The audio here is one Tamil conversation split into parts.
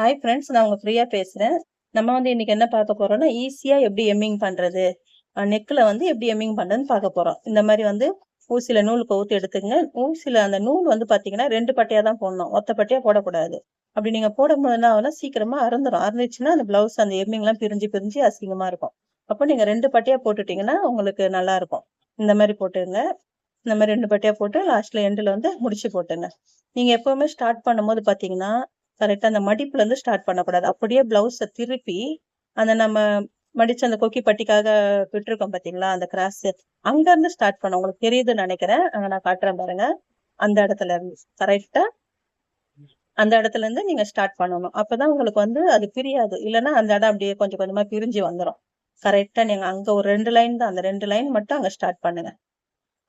ஹாய் ஃப்ரெண்ட்ஸ், நான் உங்க ஃப்ரீயா பேசுறேன். நம்ம இன்னைக்கு என்ன பார்க்க போறோம்னா, ஈஸியா எப்படி எம்மிங் பண்றது, நெக்ல எப்படி எம்மிங் பண்றதுன்னு பார்க்க போறோம். இந்த மாதிரி ஊசியில நூல் கோர்த்து எடுத்துங்க. ஊசியில அந்த நூல் பாத்தீங்கன்னா 2 பட்டையா தான் போடணும், ஒத்த பட்டையா போடக்கூடாது. அப்படி நீங்க போடும்போது என்ன ஆகும்னா சீக்கிரமா அறுந்துரும். அறுந்துச்சுன்னா அந்த பிளவுஸ் அந்த எம்மிங் எல்லாம் பிரிஞ்சு பிரிஞ்சு அசிங்கமா இருக்கும். அப்போ நீங்க 2 பட்டையா போட்டுட்டீங்கன்னா உங்களுக்கு நல்லா இருக்கும். இந்த மாதிரி போட்டுங்க. இந்த மாதிரி 2 பட்டையா போட்டு லாஸ்ட்ல எண்டுல முடிச்சு போட்டுங்க. நீங்க எப்பவுமே ஸ்டார்ட் பண்ணும்போது பாத்தீங்கன்னா கரெக்டா அந்த மடிப்புல இருந்து ஸ்டார்ட் பண்ணக்கூடாது. அப்படியே பிளவுஸ திருப்பி அந்த நம்ம மடிச்சு அந்த கொக்கி பட்டிக்காக விட்டுருக்கோம் பாத்தீங்களா, அந்த கிராஸ் அங்க இருந்து ஸ்டார்ட் பண்ண. உங்களுக்கு தெரியுதுன்னு நினைக்கிறேன். அங்க நான் காட்டுறேன் பாருங்க. அந்த இடத்துல இருந்து கரெக்டா அந்த இடத்துல இருந்து நீங்க ஸ்டார்ட் பண்ணணும். அப்பதான் உங்களுக்கு அது பிரியாது. இல்லைன்னா அந்த இடம் அப்படியே கொஞ்சம் கொஞ்சமா பிரிஞ்சு வந்துடும். கரெக்டா நீங்க அங்க ஒரு 2 லைன் தான், அந்த 2 லைன் மட்டும் அங்க ஸ்டார்ட் பண்ணுங்க.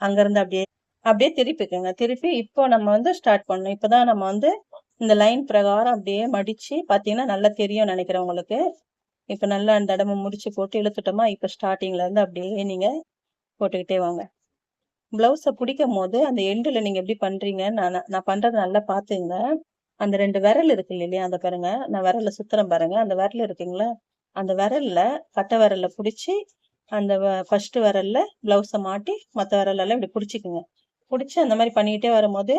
அங்க இருந்து அப்படியே அப்படியே திருப்பிக்கோங்க. திருப்பி இப்போ நம்ம ஸ்டார்ட் பண்ணணும். இப்பதான் நம்ம இந்த லைன் பிரகாரம் அப்படியே மடிச்சு பாத்தீங்கன்னா நல்லா தெரியும் நினைக்கிறேன் உங்களுக்கு. இப்ப நல்லா அந்த இடம முடிச்சு போட்டு இழுத்துட்டோமா, இப்ப ஸ்டார்டிங்ல இருந்து அப்படியே நீங்க போட்டுக்கிட்டே வாங்க. பிளவுஸ பிடிக்கும் போது அந்த எண்டுல நீங்க எப்படி பண்றீங்க, நான் பண்றதை நல்லா பாத்துங்க. அந்த 2 விரல் இருக்கு இல்லையா, அந்த பாருங்க, நான் விரல்ல சுத்துறேன் பாருங்க. அந்த விரல் இருக்குங்களா, அந்த விரல்ல கட்டை விரல்ல பிடிச்சி அந்த ஃபர்ஸ்ட் விரல்ல பிளவுஸ மாட்டி மத்த விரல் எல்லாம் இப்படி பிடிச்சிக்குங்க. பிடிச்சி அந்த மாதிரி பண்ணிக்கிட்டே வரும்போது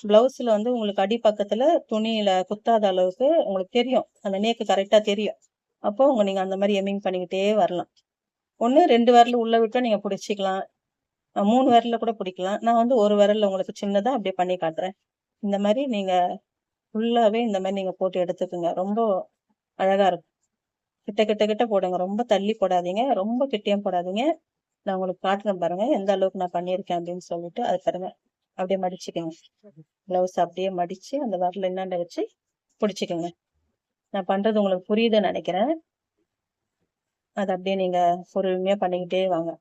பிளவுஸ்ல உங்களுக்கு அடி பக்கத்துல துணியில குத்தாத அளவுக்கு உங்களுக்கு தெரியும். அந்த நேக்கு கரெக்டா தெரியும். அப்போ நீங்க அந்த மாதிரி எம்மிங் பண்ணிக்கிட்டே வரலாம். 1 2 விரல் உள்ள விட்டா நீங்க பிடிச்சிக்கலாம். 3 விரல்ல கூட பிடிக்கலாம். நான் ஒரு விரல்ல உங்களுக்கு சின்னதா அப்படியே பண்ணி காட்டுறேன். இந்த மாதிரி நீங்க ஃபுல்லாவே இந்த மாதிரி நீங்க போட்டு எடுத்துக்குங்க. ரொம்ப அழகா இருக்கும். கிட்ட கிட்ட கிட்ட போடுங்க. ரொம்ப தள்ளி போடாதீங்க, ரொம்ப கிட்டேயும் போடாதீங்க. நான் உங்களுக்கு காட்டுறேன் பாருங்க எந்த அளவுக்கு நான் பண்ணியிருக்கேன் அப்படின்னு சொல்லிட்டு. அது பாருங்க, அப்படியே மடிச்சுக்கோங்க. பிளவுஸ் அப்படியே மடிச்சு அந்த விரல் என்னண்ட வச்சு பிடிச்சிக்கோங்க. நான் பண்றது உங்களுக்கு புரியுதுன்னு நினைக்கிறேன். அது அப்படியே நீங்க பொறுமையா பண்ணிக்கிட்டே வாங்க.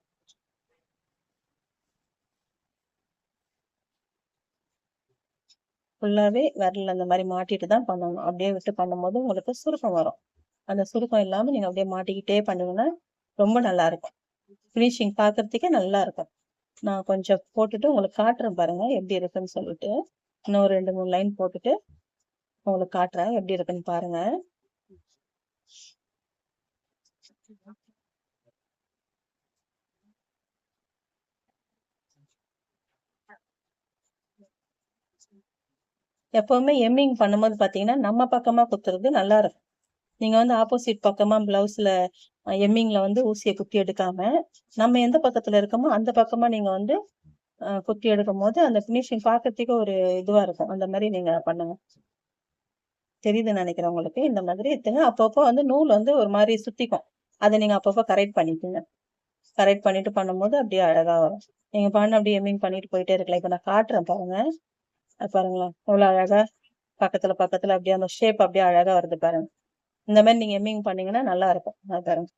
ஃபுல்லாவே விரல் அந்த மாதிரி மாட்டிட்டு தான் பண்ணணும். அப்படியே விட்டு பண்ணும்போது உங்களுக்கு சுருக்கம் வரும். அந்த சுருக்கம் இல்லாம நீங்க அப்படியே மாட்டிக்கிட்டே பண்ணுங்கன்னா ரொம்ப நல்லா இருக்கும். ஃபினிஷிங் பாக்குறதுக்கே நல்லா இருக்கும். நான் கொஞ்சம் போட்டுட்டு உங்களுக்கு காட்டுறேன் பாருங்க எப்படி இருக்குன்னு சொல்லிட்டு. இன்னும் 2 3 லைன் போட்டுட்டு உங்களுக்கு காட்டுறேன் எப்படி இருக்குன்னு பாருங்க. எப்பவுமே எம்மிங் பண்ணும்போது பாத்தீங்கன்னா நம்ம பக்கமா குத்துறது நல்லா இருக்கும். நீங்க ஆப்போசிட் பக்கமா பிளவுஸ்ல எம்மிங்ல ஊசியை குத்தி எடுக்காம நம்ம எந்த பக்கத்துல இருக்கோமோ அந்த பக்கமா நீங்க குத்தி எடுக்கும் போது அந்த பினிஷிங் பாக்குறதுக்கு ஒரு இதுவா இருக்கும். அந்த மாதிரி நீங்க பண்ணுங்க. தெரியுதுன்னு நினைக்கிறேன் உங்களுக்கு. இந்த மாதிரி எடுத்துங்க. அப்பப்போ நூல் ஒரு மாதிரி சுத்திக்கும். அதை நீங்க அப்பப்போ கரெக்ட் பண்ணிக்கோங்க. கரெக்ட் பண்ணிட்டு பண்ணும்போது அப்படியே அழகா வரும். நீங்க அப்படியே எம்மிங் பண்ணிட்டு போயிட்டே இருக்கலாம். இப்ப நான் காட்டுறேன் பாருங்க. பாருங்களேன் அவ்வளவு அழகா பக்கத்துல பக்கத்துல அப்படியே அந்த ஷேப் அப்படியே அழகா வருது பாருங்க. இந்த மாதிரி நீங்க எம்மிங் பண்ணீங்கன்னா நல்லா இருக்கும். பாருங்க,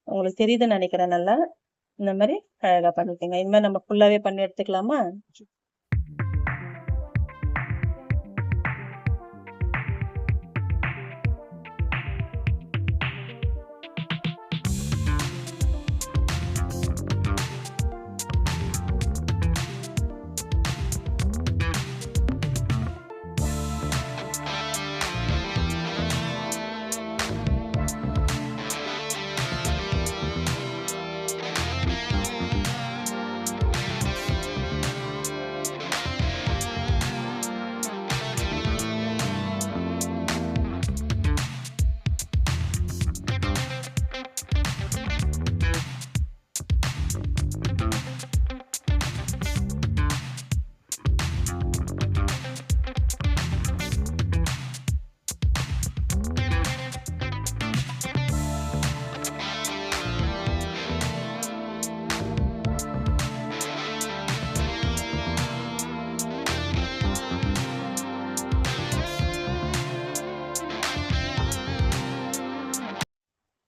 உங்களுக்கு தெரியுதுன்னு நினைக்கிறேன். நல்லா இந்த மாதிரி அழகா பண்ணிக்கோங்க. இனிமேல் நம்ம ஃபுல்லாவே பண்ணி எடுத்துக்கலாமா?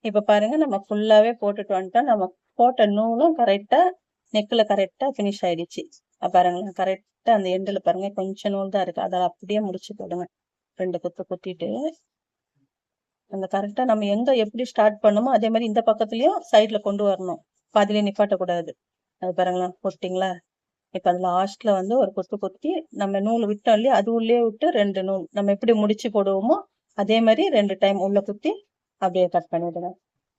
இப்ப பாருங்க, நம்ம ஃபுல்லாவே போட்டுட்டு வந்துட்டோம். நம்ம போட்ட நூலும் கரெக்டா நெக்ல கரெக்டா பினிஷ் ஆயிடுச்சு. பாருங்க கரெக்டா அந்த எண்டுல பாருங்க கொஞ்சம் நூல் தான் இருக்கு. அதை அப்படியே முடிச்சு போடுங்க. 2 குத்து குத்திட்டு அந்த கரெக்டா நம்ம எங்க எப்படி ஸ்டார்ட் பண்ணோமோ அதே மாதிரி இந்த பக்கத்துலயும் சைட்ல கொண்டு வரணும். பாதியிலே நிப்பாட்டக்கூடாது. அது பாருங்களேன், போட்டிங்களா? இப்ப அது லாஸ்ட்ல ஒரு குத்து குத்தி நம்ம நூல் விட்டோம் இல்லையா, அது உள்ளே விட்டு 2 நூல் நம்ம எப்படி முடிச்சு போடுவோமோ அதே மாதிரி 2 டைம் உள்ள குத்தி அப்படியே கட் பண்ணிடுங்க.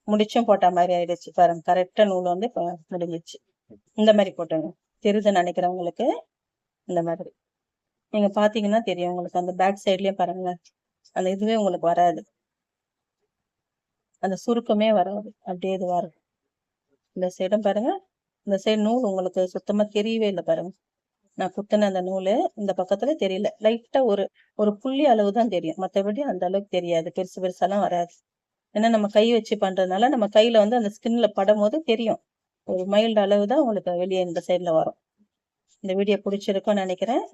முடிச்சும் போட்ட மாதிரி ஆயிடுச்சு பாருங்க. கரெக்டா நூல் வந்து இப்ப முடிஞ்சிச்சு. இந்த மாதிரி போட்டுங்க. தெரியுதுன்னு நினைக்கிறவங்களுக்கு இந்த மாதிரி நீங்க பாத்தீங்கன்னா தெரியும் உங்களுக்கு. அந்த பேக் சைட்லயும் பாருங்க, அந்த இதுவே உங்களுக்கு வராது, அந்த சுருக்கமே வராது, அப்படியே இதுவா இருக்கும். இந்த சைடும் பாருங்க, இந்த சைடு நூல் உங்களுக்கு சுத்தமா தெரியவே இல்லை பாருங்க. நான் குத்தின அந்த நூலு இந்த பக்கத்துல தெரியல, லைட்டா ஒரு ஒரு புள்ளி அளவு தான் தெரியும், மற்றபடி அந்த அளவுக்கு தெரியாது, பெருசு பெருசாலாம் வராது. ஏன்னா நம்ம கை வச்சு பண்றதுனால நம்ம கையில வந்து அந்த ஸ்கின்ல படும் போது தெரியும். ஒரு மைல்டு அளவு தான் உங்களுக்கு வெளியே இந்த சைட்ல வரும். இந்த வீடியோ பிடிச்சிருக்கும்னு நினைக்கிறேன்.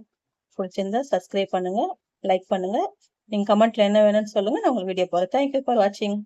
பிடிச்சிருந்தா சப்ஸ்கிரைப் பண்ணுங்க, லைக் பண்ணுங்க. நீங்க கமெண்ட்ல என்ன வேணும்னு சொல்லுங்க, நான் உங்களுக்கு வீடியோ போடுறேன். தேங்க்யூ ஃபார் வாட்சிங்.